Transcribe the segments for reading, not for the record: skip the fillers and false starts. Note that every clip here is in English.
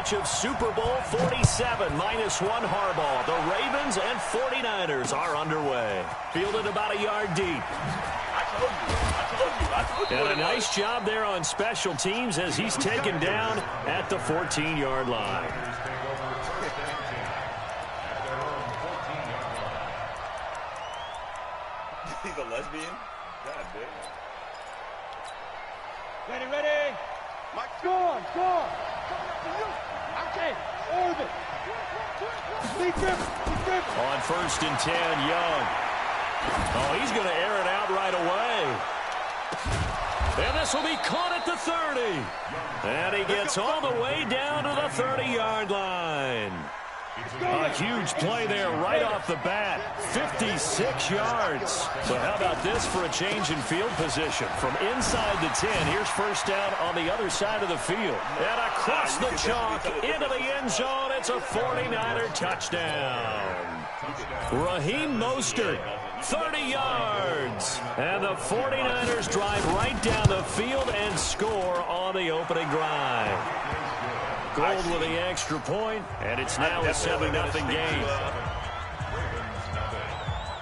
rematch of Super Bowl 47, -1 Harbaugh. The Ravens and 49ers are underway. Fielded about a yard deep. I told you. And a nice job there on special teams as he's taken down at the 14-yard line. He's a lesbian? God damn. Ready. Mike, score. Okay, orbit. On 1st and 10, Young. Oh, he's going to air it out right away. And this will be caught at the 30. And he gets all the way down to the 30-yard line. A huge play there right off the bat. 56 yards. So how about this for a change in field position? From inside the 10, here's first down on the other side of the field. And across the chalk into the end zone. It's a 49er touchdown. Raheem Mostert, 30 yards. And the 49ers drive right down the field and score on the opening drive. Gold with the extra point, and it's now a 7-0 game.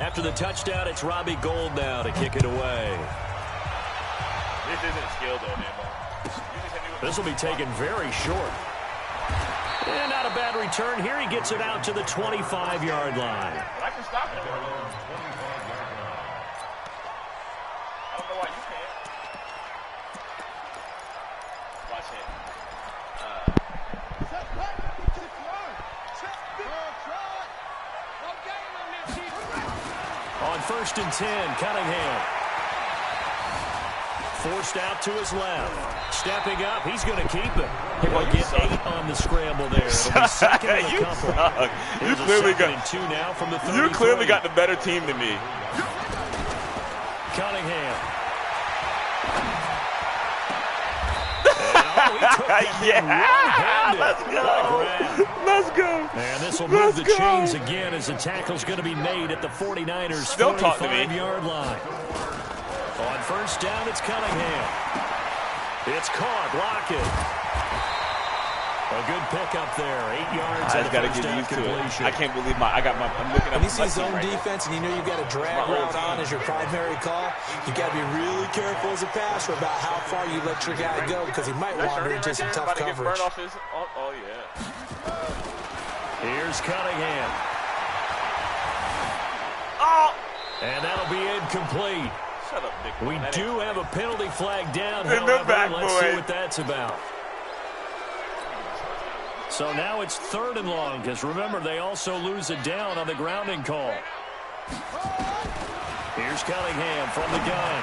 After the touchdown, it's Robbie Gould now to kick it away. This isn't skill, though, man. This will be taken very short. And not a bad return here. He gets it out to the 25-yard line. I can stop it. I don't know why you can't. Watch it. On 1st and 10, Cunningham. Forced out to his left. Stepping up, he's going to keep it. He'll get 8 on the scramble there. It'll be second and a couple. You clearly got 2 now from the 33. You clearly got the better team than me. Cunningham. Let's go. And this will move the chains again as the tackle's going to be made at the 49ers 45-yard line. On 1st down, it's Cunningham. It's caught. Lockett. A good pickup there. 8 yards. I just got to get used to it. I can't believe I'm looking at when you see zone defense and you know you've got a drag route on as your primary call, you got to be really careful as a passer about how far you let your guy go because he might wander into some tough coverage. Oh, yeah. Here's Cunningham. Oh! And that'll be incomplete. Shut up, Nick. We do have a penalty flag down, In the back, Let's boy. see what that's about. So now it's 3rd and long, because remember, they also lose a down on the grounding call. Here's Cunningham from the gun.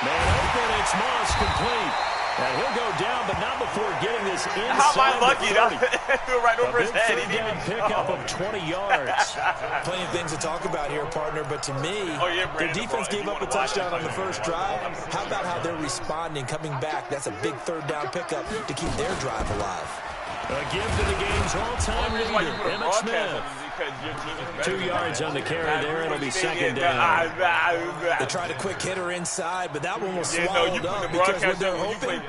Man open, it's Moss complete. And he'll go down, but not before getting this inside. How am I lucky? The 30. Threw right over his head. He didn't pickup of 20 yards. Plenty of things to talk about here, partner, but to me, their defense gave up a touchdown on the first drive. How about how they're responding, coming back? That's a big 3rd down pickup to keep their drive alive. A give to the game's all-time leader, Emmitt Smith. 2 yards on the carry there. It'll be 2nd down. They tried a quick hitter inside, but that one was swallowed up because what they're hoping,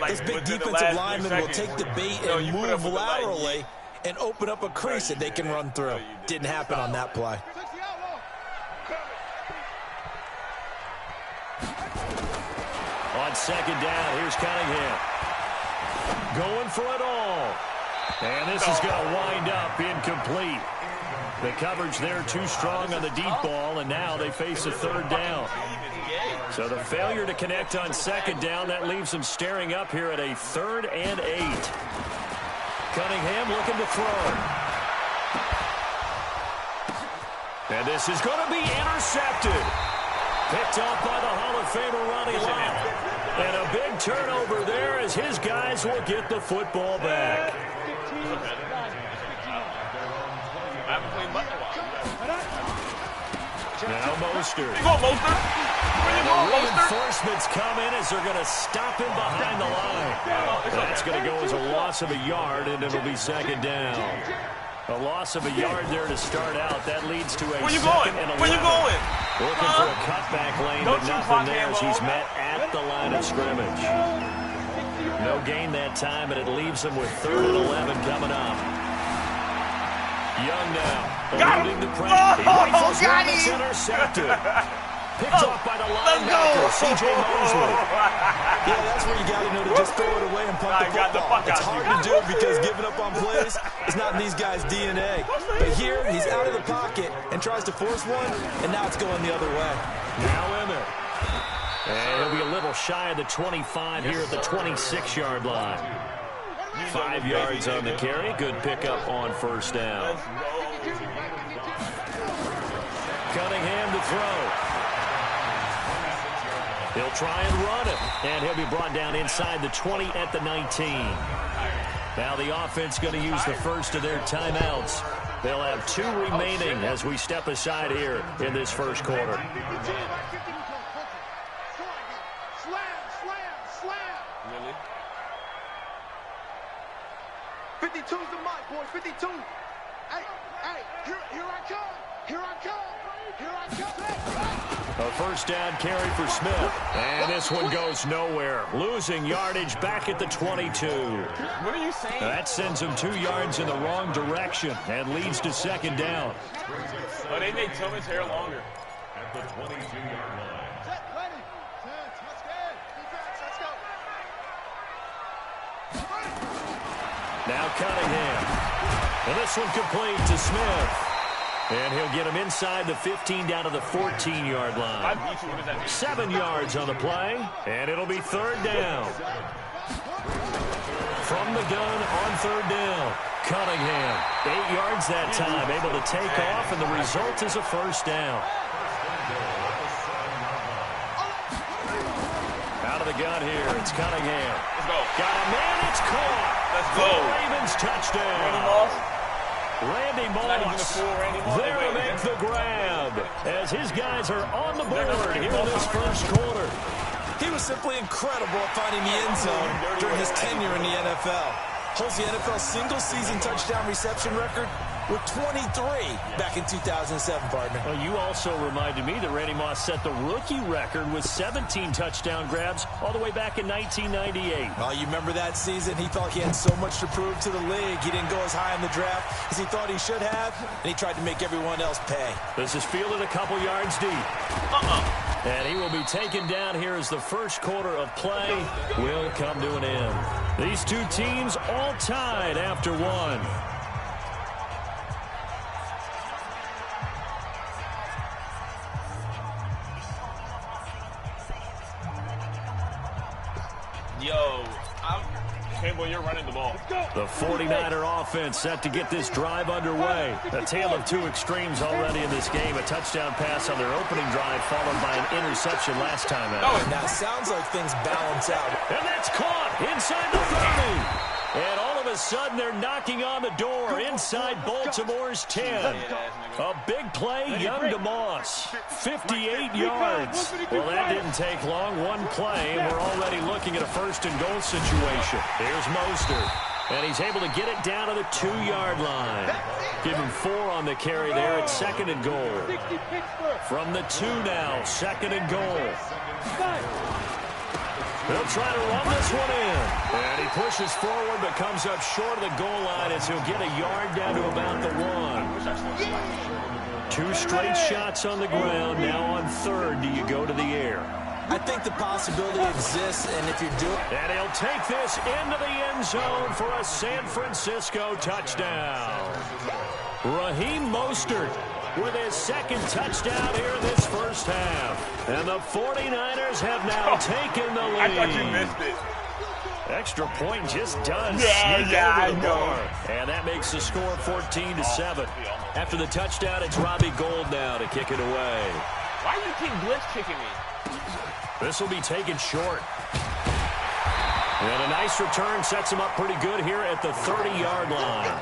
this big defensive lineman will take the bait and move laterally and open up a crease that they can run through. Didn't happen on that play. On 2nd down, here's Cunningham. Going for it all. And this is going to wind up incomplete. The coverage there too strong on the deep ball, and now they face a 3rd down. So the failure to connect on 2nd down, that leaves them staring up here at a 3rd and 8. Cunningham looking to throw. And this is going to be intercepted. Picked off by the Hall of Famer Ronnie Lott. And a big turnover there as his guys will get the football back. Now Mostert. Reinforcements come in as they're going to stop him behind the line. That's going to go as a loss of a yard, and it'll be 2nd down. A loss of a yard there to start out. That leads to a 2nd and 11. Where you going? Looking for a cutback lane, but nothing there as he's met at the line of scrimmage. No gain that time, and it leaves them with 3rd and 11 coming up. Young now, eluding the pressure. He rifles one that's intercepted. Picked off by the linebacker, C.J. Mosley. Yeah, that's where you got to know to just throw it away and punt the football. It's hard to do because giving up on plays is not in these guys' DNA. But here, he's out of the pocket and tries to force one, and now it's going the other way. Now Emmett. And he'll be a little shy of the 25 here at the 26-yard line. 5 yards on the carry. Good pickup on 1st down. Cunningham to throw. He'll try and run it, and he'll be brought down inside the 20 at the 19. Now the offense going to use the first of their timeouts. They'll have 2 remaining as we step aside here in this first quarter. Really? 52's the mic, boy. 52. Hey, here I come. Here I come. Here I come. A 1st down carry for Smith. And this one goes nowhere. Losing yardage back at the 22. What are you saying? That sends him 2 yards in the wrong direction and leads to 2nd down. Oh, they made Tillman's hair longer. At the 22-yard line. Set, ready. Let's go. Defense, let's go. Now Cunningham. And this one complete to Smith. And he'll get him inside the 15 down to the 14-yard line. 7 yards on the play, and it'll be 3rd down. From the gun on 3rd down. Cunningham, 8 yards that time, able to take off, and the result is a 1st down. Out of the gun here, it's Cunningham. Let's go. Got a man, it's caught. Let's go. The Ravens touchdown. Randy Moss there to make the grab as his guys are on the board here in this first quarter. He was simply incredible at finding the end zone during his tenure in the NFL. Holds the NFL single-season touchdown reception record with 23 back in 2007, partner. Well, you also reminded me that Randy Moss set the rookie record with 17 touchdown grabs all the way back in 1998. Well, you remember that season? He thought he had so much to prove to the league. He didn't go as high in the draft as he thought he should have, and he tried to make everyone else pay. This is fielded a couple yards deep. And he will be taken down here as the first quarter of play will come to an end. These two teams all tied after one. Yo, Campbell, you're running the ball. The 49er offense set to get this drive underway. A tale of two extremes already in this game. A touchdown pass on their opening drive followed by an interception last time out. Now, it sounds like things balance out. And that's caught inside the 30. And all of a sudden, they're knocking on the door inside Baltimore's 10. A big play, Young to Moss. 58 yards. Well, that didn't take long. One play, and we're already looking at a first-and-goal situation. Here's Mostert. And he's able to get it down to the 2-yard line. Give him 4 on the carry there at 2nd and goal. From the 2 now, 2nd and goal. He'll try to run this one in. And he pushes forward but comes up short of the goal line as he'll get a yard down to about the 1. 2 straight shots on the ground. Now on 3rd, do you go to the air? I think the possibility exists, and if you do it... And he'll take this into the end zone for a San Francisco touchdown. Raheem Mostert with his 2nd touchdown here in this first half. And the 49ers have now taken the lead. I thought you missed it. Extra point just done. I know. And that makes the score 14-7. After the touchdown, it's Robbie Gould now to kick it away. Why do you keep blitz kicking me? This will be taken short. And a nice return sets him up pretty good here at the 30-yard line.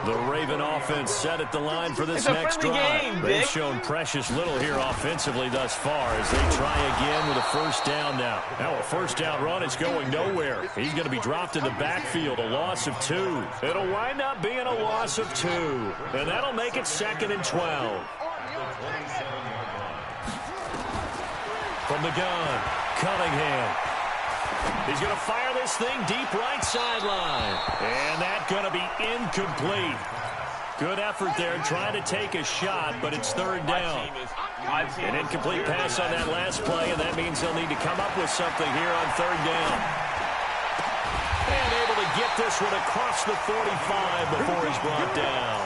The Raven offense set at the line for this next drive. They've shown precious little here offensively thus far as they try again with a first down now. Now a first down run is going nowhere. He's going to be dropped in the backfield, a loss of 2. It'll wind up being a loss of 2. And that'll make it 2nd and 12. From the gun, Cunningham. He's going to fire this thing deep right sideline. And that's going to be incomplete. Good effort there trying to take a shot, but it's third down. An incomplete pass on that last play, and that means they'll need to come up with something here on third down. And able to get this one across the 45 before he's brought down.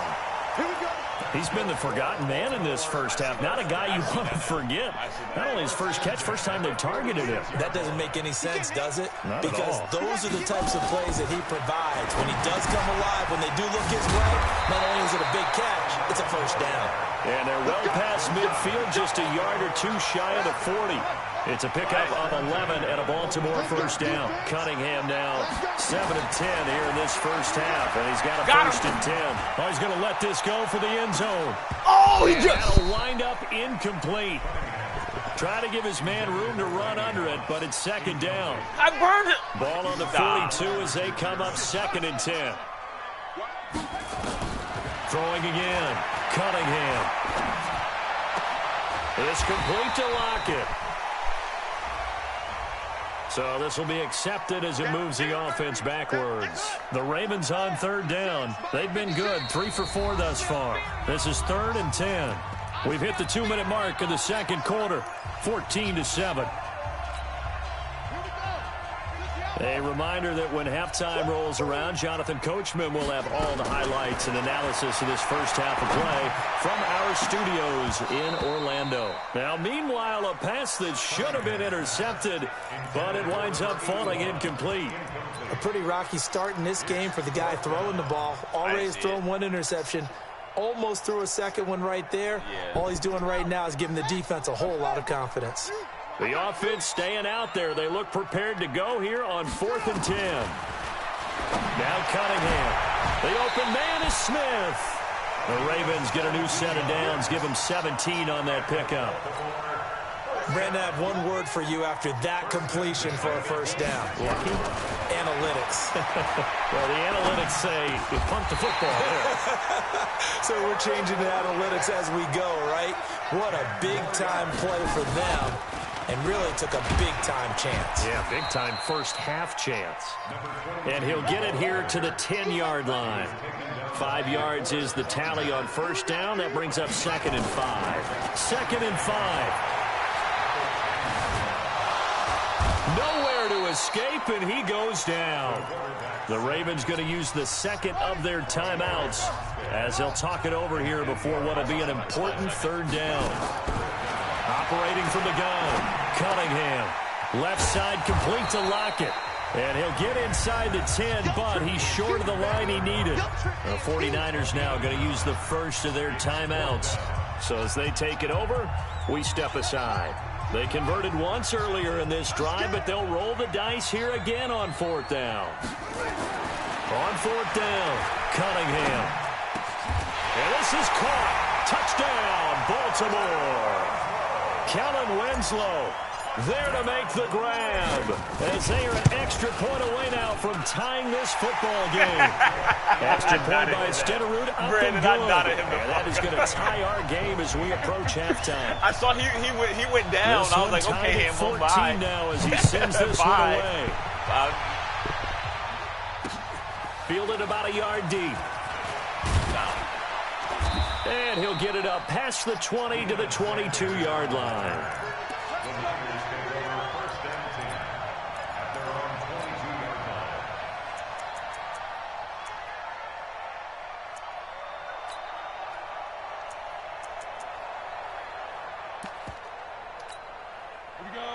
He's been the forgotten man in this first half. Not a guy you want to forget. Not only his first catch, first time they've targeted him. That doesn't make any sense, does it? Not because at all. Those are the types of plays that he provides. When he does come alive, when they do look his way, not only is it a big catch, it's a first down. And they're well past midfield, just a yard or two shy of the 40. It's a pickup of 11 and a Baltimore first down. Cunningham now 7 of 10 here in this first half, and he's got a first and 10. Oh, he's going to let this go for the end zone. Oh, he and just... that'll wind up incomplete. Try to give his man room to run under it, but it's second down. I burned it. Ball on the 42 as they come up second and 10. Throwing again. Cunningham. It's complete to Lockett. So this will be accepted as it moves the offense backwards. The Ravens on third down. They've been good, 3 for 4 thus far. This is third and 10. We've hit the 2-minute mark in the second quarter, 14-7. A reminder that when halftime rolls around, Jonathan Coachman will have all the highlights and analysis of this first half of play from our studios in Orlando. Now, meanwhile, a pass that should have been intercepted, but it winds up falling incomplete. A pretty rocky start in this game for the guy throwing the ball. Already has thrown one interception. Almost threw a second one right there. All he's doing right now is giving the defense a whole lot of confidence. The offense staying out there. They look prepared to go here on 4th and 10. Now Cunningham. The open man is Smith. The Ravens get a new set of downs. Give them 17 on that pickup. Brandon, I have one word for you after that completion for a first down. Lucky? Analytics. Well, the analytics say you punt the football there. So we're changing the analytics as we go, right? What a big-time play for them. And really took a big-time chance. Yeah, big-time first-half chance. And he'll get it here to the 10-yard line. 5 yards is the tally on first down. That brings up 2nd and 5. 2nd and 5. Nowhere to escape, and he goes down. The Ravens going to use the second of their timeouts as they'll talk it over here before what will be an important third down. Operating from the gun, Cunningham. Left side complete to Lockett. And he'll get inside the 10, but he's short of the line he needed. The 49ers now going to use the first of their timeouts. So as they take it over, we step aside. They converted once earlier in this drive, but they'll roll the dice here again on 4th down. On 4th down, Cunningham. And this is caught. Touchdown, Baltimore. Kellen Winslow there to make the grab as they are an extra point away now from tying this football game. Extra point by Stenerud up Brandon, and good. and that is going to tie our game as we approach halftime. I saw he went down. This I was like, okay, at Hambo, 14 bye. now as he sends this one away. Fielded about a yard deep. And he'll get it up past the 20 to the 22-yard line.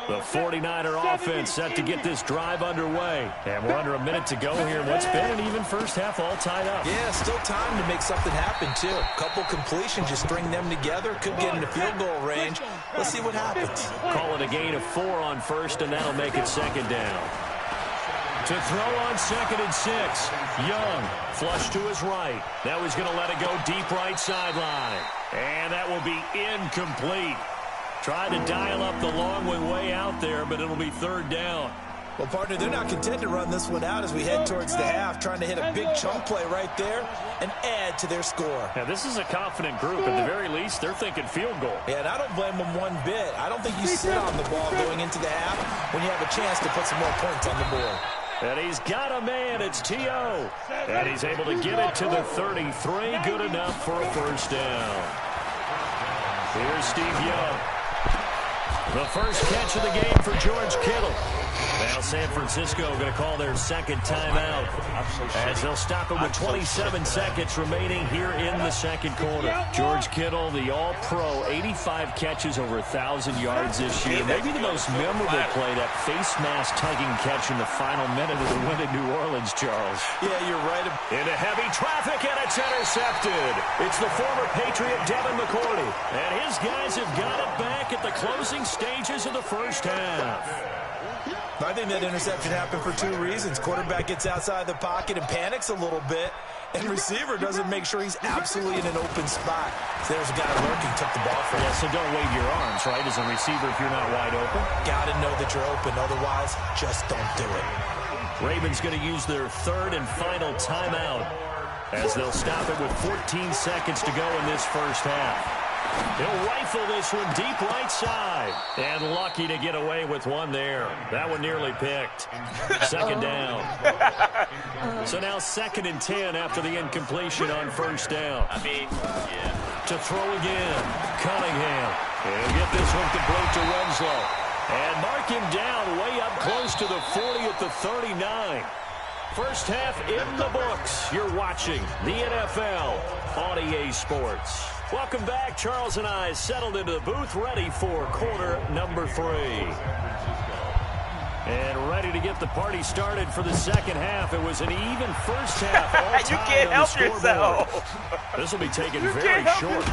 The 49er offense set to get this drive underway. And we're under a minute to go here. What's been an even first half all tied up. Yeah, still time to make something happen, too. A couple completions, just string them together. Could get into field goal range. Let's see what happens. Call it a gain of 4 on first, and that'll make it second down. To throw on 2nd and 6. Young, flush to his right. Now he's going to let it go deep right sideline. And that will be incomplete. Tried to dial up the long one way out there, but it'll be third down. Well, partner, they're not content to run this one out as we head towards the half, trying to hit a big chunk play right there and add to their score. Yeah, this is a confident group. At the very least, they're thinking field goal. Yeah, and I don't blame them one bit. I don't think you sit on the ball going into the half when you have a chance to put some more points on the board. And he's got a man. It's T.O. And he's able to get it to the 33. Good enough for a first down. Here's Steve Young. The first catch of the game for George Kittle. Now San Francisco going to call their second timeout as they'll stop it with 27 seconds remaining here in the second quarter. George Kittle, the all-pro, 85 catches, over 1,000 yards this year. Maybe the most memorable play, that face mask tugging catch in the final minute of the win in New Orleans, Charles. Yeah, you're right. Into heavy traffic, and it's intercepted. It's the former Patriot Devin McCourty, and his guys have got it back at the closing stages of the first half. I think that interception happened for two reasons. Quarterback gets outside the pocket and panics a little bit, and receiver doesn't make sure he's absolutely in an open spot. So there's a guy lurking, took the ball from him. Yeah, so don't wave your arms, right, as a receiver if you're not wide open. Got to know that you're open. Otherwise, just don't do it. Ravens going to use their third and final timeout as they'll stop it with 14 seconds to go in this first half. He'll rifle this one deep right side. And lucky to get away with one there. That one nearly picked. Second down. So now 2nd and 10 after the incompletion on first down. To throw again. Cunningham. He'll get this one complete to Winslow. And mark him down way up close to the 40 at the 39. First half in the books. You're watching the NFL on EA Sports. Welcome back. Charles and I settled into the booth, ready for quarter number 3. And ready to get the party started for the second half. It was an even first half. You can't help yourself. This will be taken very short.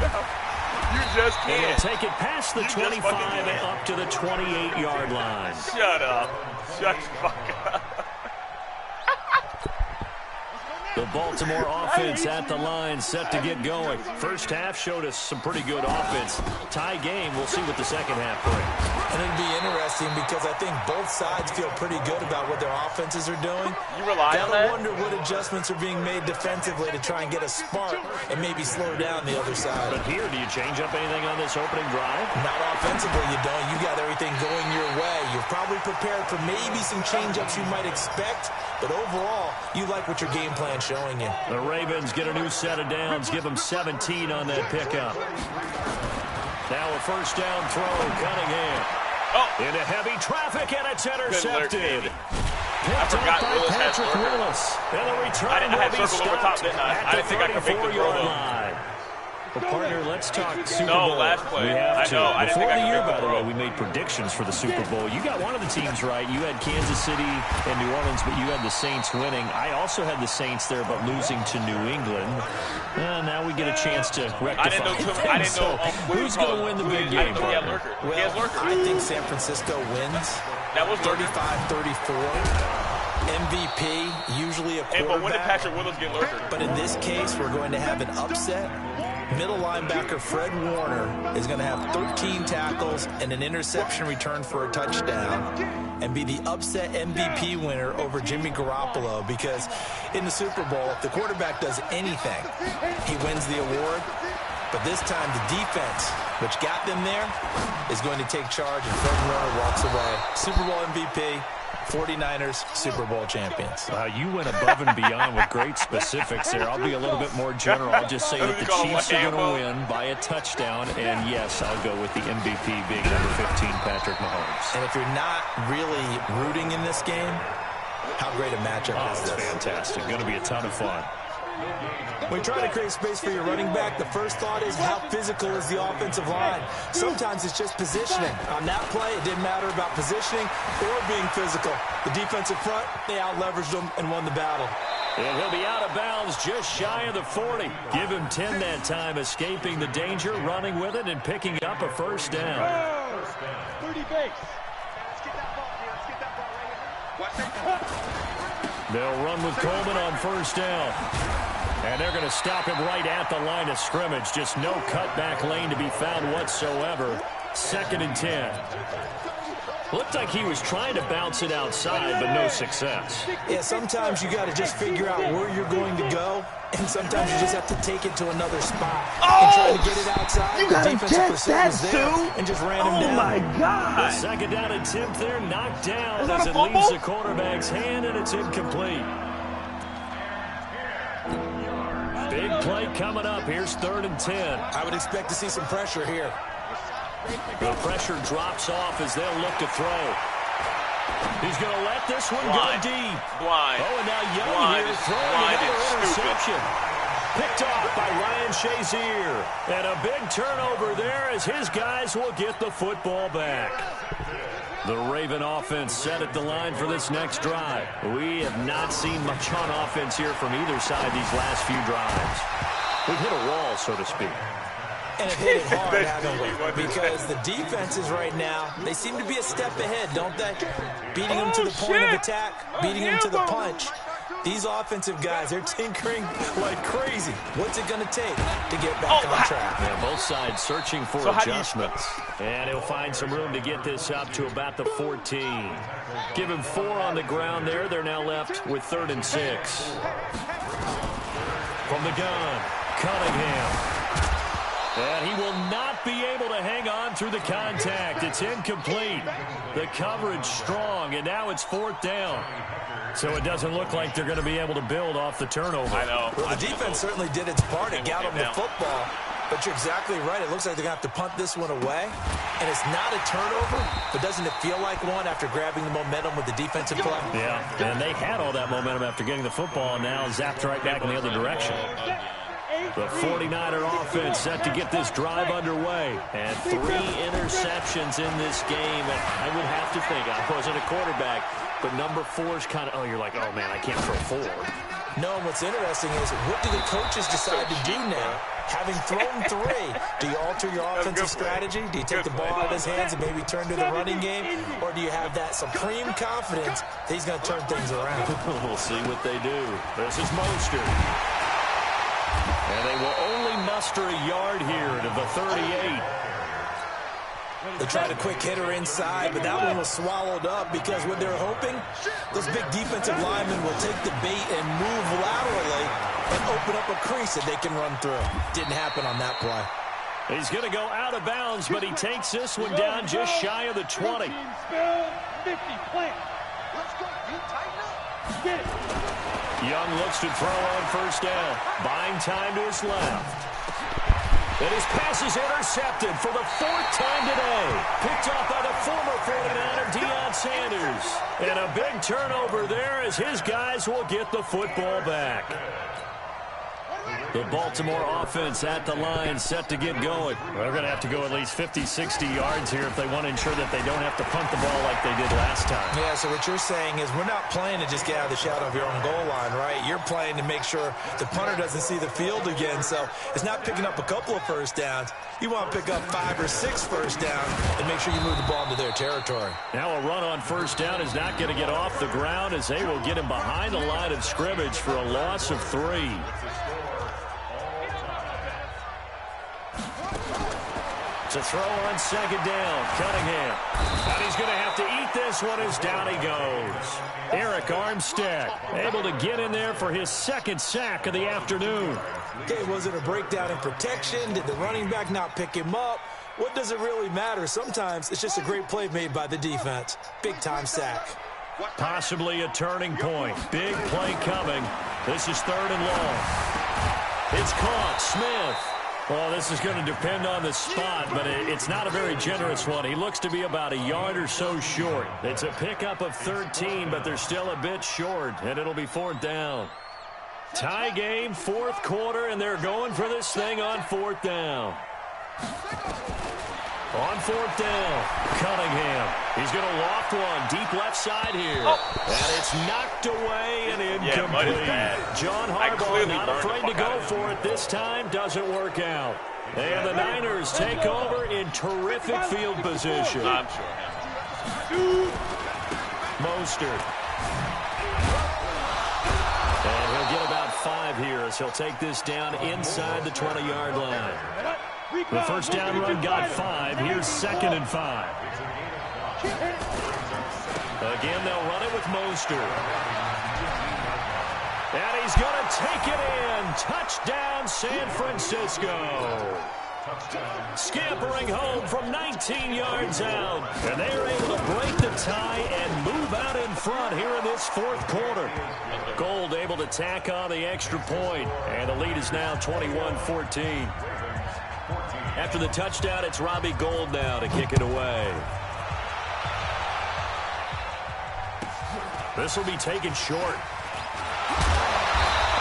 You just can't. And they'll take it past the 25 and up to the 28-yard line. Shut up. Shut the fuck up. The Baltimore offense at the line, set to get going. First half showed us some pretty good offense. Tie game, we'll see what the second half brings. And it'll be interesting because I think both sides feel pretty good about what their offenses are doing. You rely on that? I wonder what adjustments are being made defensively to try and get a spark and maybe slow down the other side. But here, do you change up anything on this opening drive? Not offensively, you don't. You got everything going your way. You're probably prepared for maybe some change-ups you might expect, but overall, you like what your game plan showing you. The Ravens get a new set of downs, give them 17 on that pickup. Now a first down throw, Cunningham. Into heavy traffic, and it's intercepted. I forgot Willis has Patrick Willis. And the return will be stopped at the 34-yard line. Well, partner, let's talk Super Bowl. Last play. We have to. I Before the year, by the way, we made predictions for the Super Bowl. You got one of the teams right. You had Kansas City and New Orleans, but you had the Saints winning. I also had the Saints there, but losing to New England. Now we get a chance to rectify I didn't know. Who's going to win the big game, partner? I think San Francisco wins. That was 35-34. MVP, usually a quarterback. But when did Patrick Willis get Lurker? But in this case, we're going to have an upset. Middle linebacker Fred Warner is going to have 13 tackles and an interception return for a touchdown and be the upset MVP winner over Jimmy Garoppolo, because in the Super Bowl, if the quarterback does anything, he wins the award. But this time, the defense, which got them there, is going to take charge, and Fred Warner walks away. Super Bowl MVP. 49ers Super Bowl champions. You went above and beyond with great specifics there. I'll be a little bit more general. I'll just say that the Chiefs are going to win by a touchdown. And, yes, I'll go with the MVP being number 15, Patrick Mahomes. And if you're not really rooting in this game, how great a matchup is this? It's fantastic. Going to be a ton of fun. When you try to create space for your running back, the first thought is how physical is the offensive line. Sometimes it's just positioning. On that play, it didn't matter about positioning or being physical. The defensive front, they out-leveraged them and won the battle. And he'll be out of bounds just shy of the 40. Give him 10 that time, escaping the danger, running with it, and picking up a first down. 30 base. Let's get that ball here. Let's get that ball right here. They'll run with Coleman on first down. And they're going to stop him right at the line of scrimmage. Just no cutback lane to be found whatsoever. 2nd and 10. Looked like he was trying to bounce it outside, but no success. Yeah, sometimes you got to just figure out where you're going to go, and sometimes you just have to take it to another spot and try to get it outside. You got to catch that, Sue. And just ran him down. Oh, my God. The second down attempt there knocked down as it leaves the quarterback's hand, and it's incomplete. Big play coming up. Here's 3rd and 10. I would expect to see some pressure here. The pressure drops off as they'll look to throw. He's going to let this one go deep. Blind. Oh, and now Young Blind. here throwing another interception. Picked off by Ryan Shazier. And a big turnover there as his guys will get the football back. The Raven offense set at the line for this next drive. We have not seen much on offense here from either side these last few drives. We've hit a wall, so to speak. And it hit it hard, haven't we? Because the defenses right now, they seem to be a step ahead, don't they? Beating them to the point of attack, beating them to the punch. These offensive guys, they're tinkering like crazy. What's it going to take to get back on track? Yeah, both sides searching for adjustments. And he'll find some room to get this up to about the 14. Give him 4 on the ground there. They're now left with 3rd and 6. From the gun, Cunningham. And he will not be able to hang on through the contact. It's incomplete. The coverage strong, and now it's 4th down. So it doesn't look like they're going to be able to build off the turnover. I know. Well, the defense certainly did its part. It got them the football. But you're exactly right. It looks like they're going to have to punt this one away. And it's not a turnover, but doesn't it feel like one after grabbing the momentum with the defensive play? Yeah, and they had all that momentum after getting the football, and now zapped right back in the other direction. The 49er offense set to get this drive underway. And 3 interceptions in this game. And I would have to think, I wasn't a quarterback, but number 4 is kind of, you're like, oh, man, I can't throw 4. No, what's interesting is what do the coaches decide to do now? Having thrown 3, do you alter your offensive strategy? Do you take the ball out of his hands and maybe turn to the running game? Or do you have that supreme confidence that he's going to turn things around? We'll see what they do. This is Mostert. And they will only muster a yard here to the 38. They tried a quick hitter inside, but that one was swallowed up because what they're hoping, those big defensive linemen will take the bait and move laterally and open up a crease that they can run through. Didn't happen on that play. He's going to go out of bounds, but he takes this one down just shy of the 20. Young looks to throw on 1st down. Buying time to his left. And his pass is intercepted for the 4th time today. Picked off by the former 49er, Deion Sanders. And a big turnover there as his guys will get the football back. The Baltimore offense at the line set to get going. They're going to have to go at least 50, 60 yards here if they want to ensure that they don't have to punt the ball like they did last time. Yeah, so what you're saying is we're not playing to just get out of the shadow of your own goal line, right? You're playing to make sure the punter doesn't see the field again. So it's not picking up a couple of 1st downs. You want to pick up 5 or 6 1st downs and make sure you move the ball into their territory. Now a run on 1st down is not going to get off the ground as they will get him behind the line of scrimmage for a loss of 3. To throw on 2nd down, Cunningham. And he's going to have to eat this one as down he goes. Eric Armstead able to get in there for his 2nd sack of the afternoon. Okay, was it a breakdown in protection? Did the running back not pick him up? What does it really matter? Sometimes it's just a great play made by the defense. Big-time sack. Possibly a turning point. Big play coming. This is 3rd and long. It's caught. Smith. Well, this is going to depend on the spot, but it's not a very generous one. He looks to be about a yard or so short. It's a pickup of 13, but they're still a bit short, and it'll be 4th down. Tie game, 4th quarter, and they're going for this thing on 4th down. On 4th down, Cunningham. He's going to loft one deep left side here. And it's knocked away and incomplete. John Harbaugh not afraid to go for it this time. Doesn't work out. And the Niners take over in terrific field position. I'm sure. Mostert. And he'll get about 5 here as he'll take this down inside the 20-yard line. The 1st down run got 5. Here's 2nd and 5. Again, they'll run it with Mostert. And he's going to take it in. Touchdown, San Francisco. Scampering home from 19 yards out. And they are able to break the tie and move out in front here in this fourth quarter. Gold able to tack on the extra point. And the lead is now 21-14. After the touchdown, it's Robbie Gould now to kick it away. This will be taken short.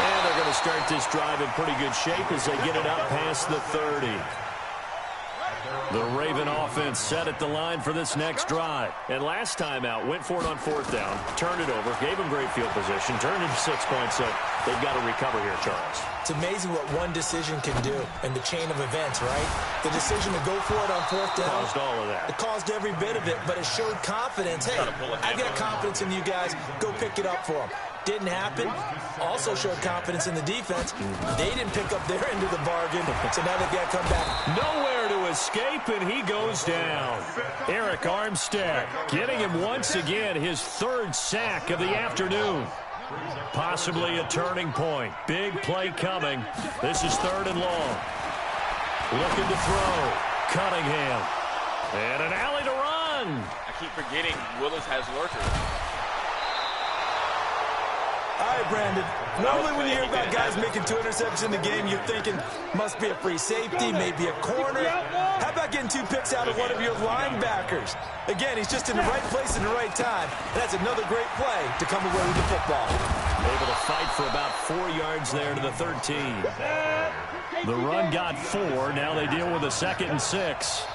And they're going to start this drive in pretty good shape as they get it up past the 30. The Raven offense set at the line for this next drive. And last time out, went for it on fourth down, turned it over, gave them great field position, turned it to 6 points, so they've got to recover here, Charles. It's amazing what one decision can do in the chain of events, right? The decision to go for it on fourth down. Caused all of that. It caused every bit of it, but it showed confidence. Hey, I've got confidence in you guys. Go pick it up for them. Didn't happen. Also showed confidence in the defense. They didn't pick up their end of the bargain, so now they've got to come back. Nowhere to escape, and he goes down. Eric Armstead getting him once again his third sack of the afternoon. Possibly a turning point. Big play coming. This is 3rd and long. Looking to throw. Cunningham. And an alley to run. I keep forgetting Willis has lurkers. All right, Brandon. Normally when you hear about guys making 2 interceptions in the game, you're thinking must be a free safety, maybe a corner. How about getting 2 picks out of one of your linebackers? Again, he's just in the right place in the right time. That's another great play to come away with the football. Able to fight for about 4 yards there to the 13. The run got 4. Now they deal with a 2nd and 6.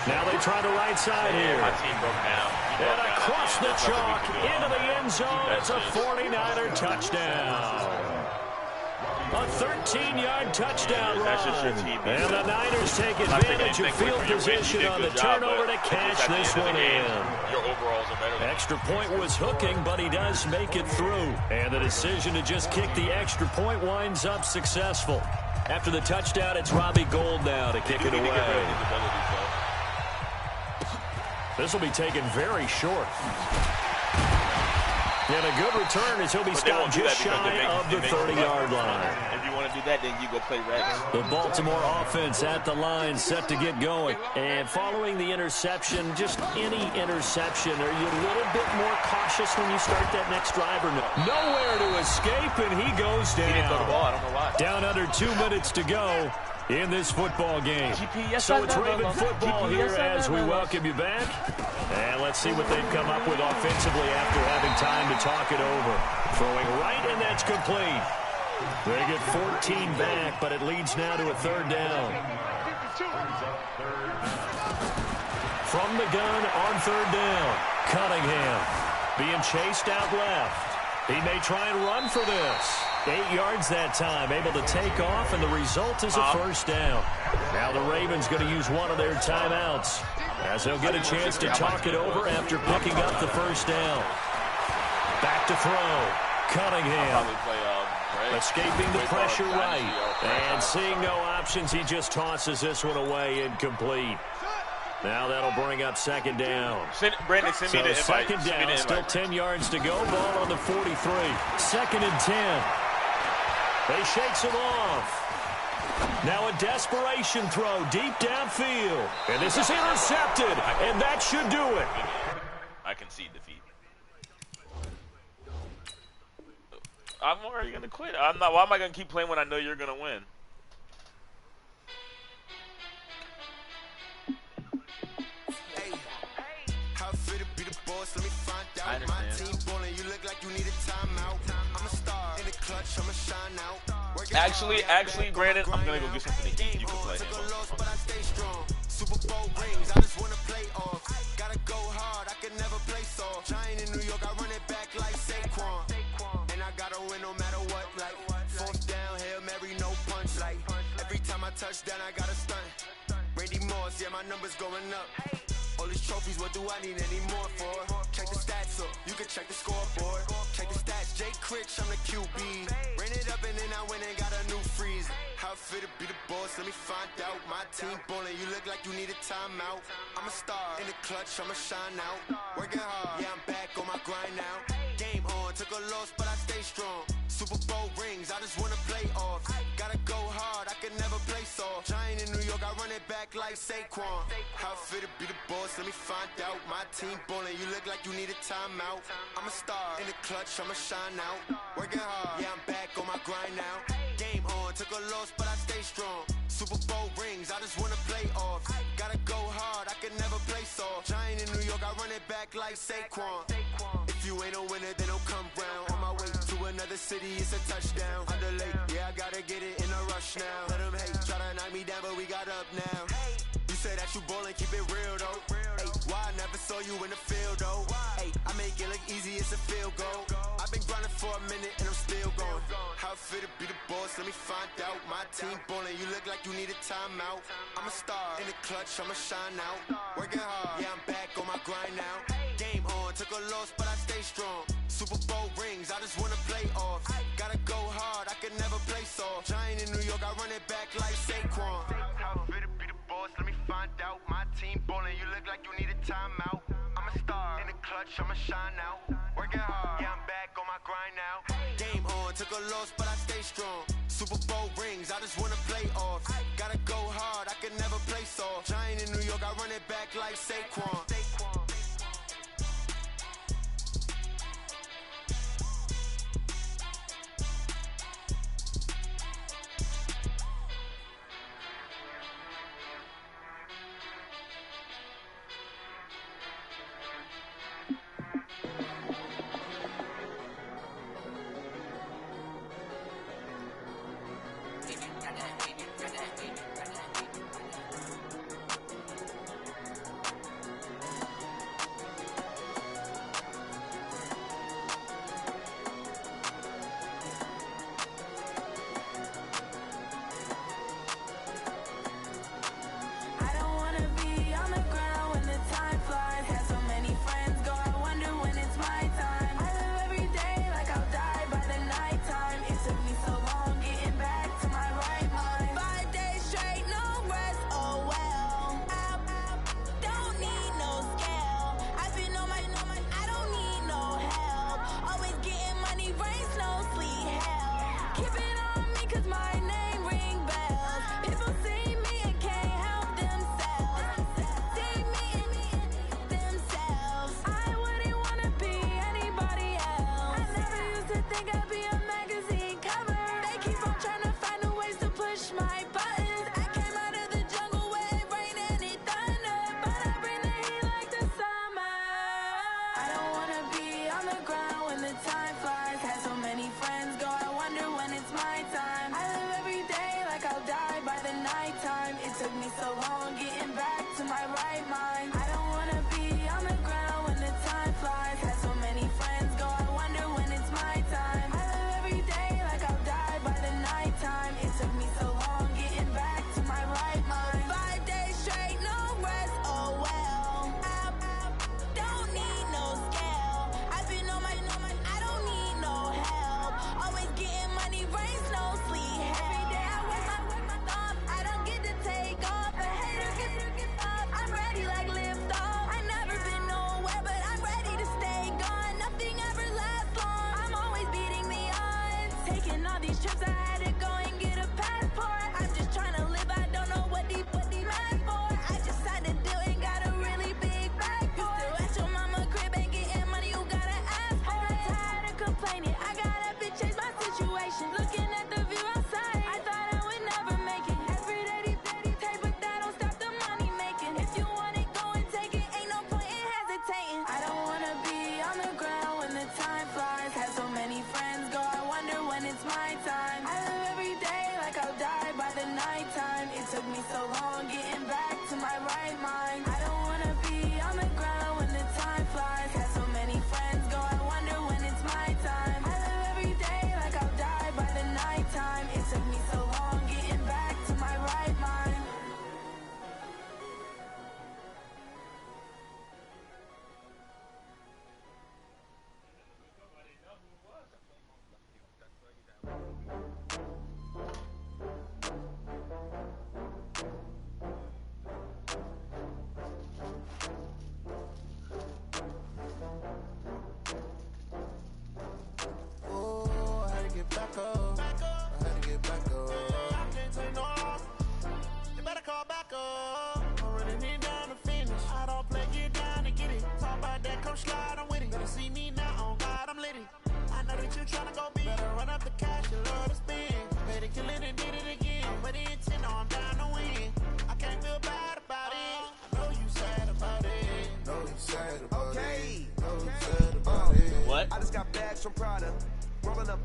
Now they try the right side here. My team broke down. And across the chalk into the end zone. It's a 49er touchdown. A 13-yard touchdown run. And the Niners take advantage of field position on the turnover to catch this one in. Your overalls are better. Extra point was hooking, but he does make it through. And the decision to just kick the extra point winds up successful. After the touchdown, it's Robbie Gould now to kick it away. This will be taken very short. And a good return as he'll be stopped just shy of the 30-yard line. If you want to do that, then you go play Rex. The Baltimore offense at the line, set to get going. And following the interception, just any interception, are you a little bit more cautious when you start that next drive or no? Nowhere to escape, and he goes down. He didn't throw the ball. I don't know why. Down under 2 minutes to go in this football game. So it's Raven football here as we welcome you back. And let's see what they've come up with offensively after having time to talk it over. Throwing right, and that's complete. They get 14 back, but it leads now to a 3rd down. From the gun on 3rd down, Cunningham being chased out left. He may try and run for this. 8 yards that time, able to take off, and the result is a 1st down. Now the Ravens going to use one of their timeouts as they'll get a chance to talk it over after picking up the 1st down. Back to throw. Cunningham escaping the pressure right. And seeing no options, he just tosses this one away incomplete. Now that'll bring up 2nd down. Brandon, send me the invite. 2nd down, still 10 yards to go. Ball on the 43. 2nd and 10. He shakes him off. Now a desperation throw deep downfield. And this is intercepted. And that should do it. I concede defeat. I'm already going to quit. I'm not. Why am I going to keep playing when I know you're going to win? I understand. Actually, Brandon, I'm gonna go get something to eat. You can play him. Super Bowl rings, I just wanna play off. Gotta go hard, I can never play soft. Giant in New York, I run it back like Saquon. And I gotta win no matter what. Like 4th down, Hail Mary, no punch. Like every time I touch down, I gotta stunt. Brady Moss, yeah, my numbers going up. All these trophies, what do I need any more for? Check the stats up, you can check the scoreboard. Check the stats. Jay Critch, I'm the QB. Ran it up and then I went and got a new freeze. How it feel to be the boss, let me find out. My team ballin', you look like you need a timeout. I'm a star, in the clutch, I'ma shine out. Working hard, yeah, I'm back on my grind now. Game on, took a loss, but I stay strong. Super Bowl rings, I just wanna play off. Gotta go hard, I can never play soft. Giant in New York, I run it back like Saquon. How it feel to be the boss, let me find out. My team ballin', you look like you need a timeout. I'm a star, in the clutch, I'ma shine out. Working hard, yeah, I'm back on my grind now. Game on, took a loss, but I stay strong. Super Bowl rings, I just wanna play off. Gotta go hard, I can never play soft. Giant in New York, I run it back like Saquon. If you ain't a winner, then don't come round. On my way to another city, it's a touchdown. Under late, yeah, I gotta get it in a rush now. Let them hate, try to knock me down, but we got up now. You say that you ballin', keep it real though. Hey, why I never saw you in the field though? Hey, I make it look easy, it's a field goal. I've been grinding for a minute and I'm still going. How it feel to be the boss, let me find out. My team ballin', you look like you need a timeout. I'm a star, in the clutch, I'ma shine out. Working hard, yeah, I'm back on my grind now. Game on, took a loss, but I stay strong. Super Bowl rings, I just wanna play off. Gotta go hard, I can never play soft. Giant in New York, I run it back like Saquon. How it feel to be the boss, let me find out. My team ballin', you look like you need a timeout. I'm a star, in the clutch, I'ma shine out. Working hard, yeah, I'm back on my grind now. Game on, took a loss, but I stay strong. Super Bowl rings, I just wanna play off. Gotta go hard, I can never play soft. Giant in New York, I run it back like Saquon. Time know that you tryna go big. Better run up the cash, you love to spend. Better kill it and did it again. But the intent, no, I'm down to win. I can't feel bad about it. I know you sad about it. Know you sad about it. Know you sad about it. What? I just got bags from Prada. Rolling up.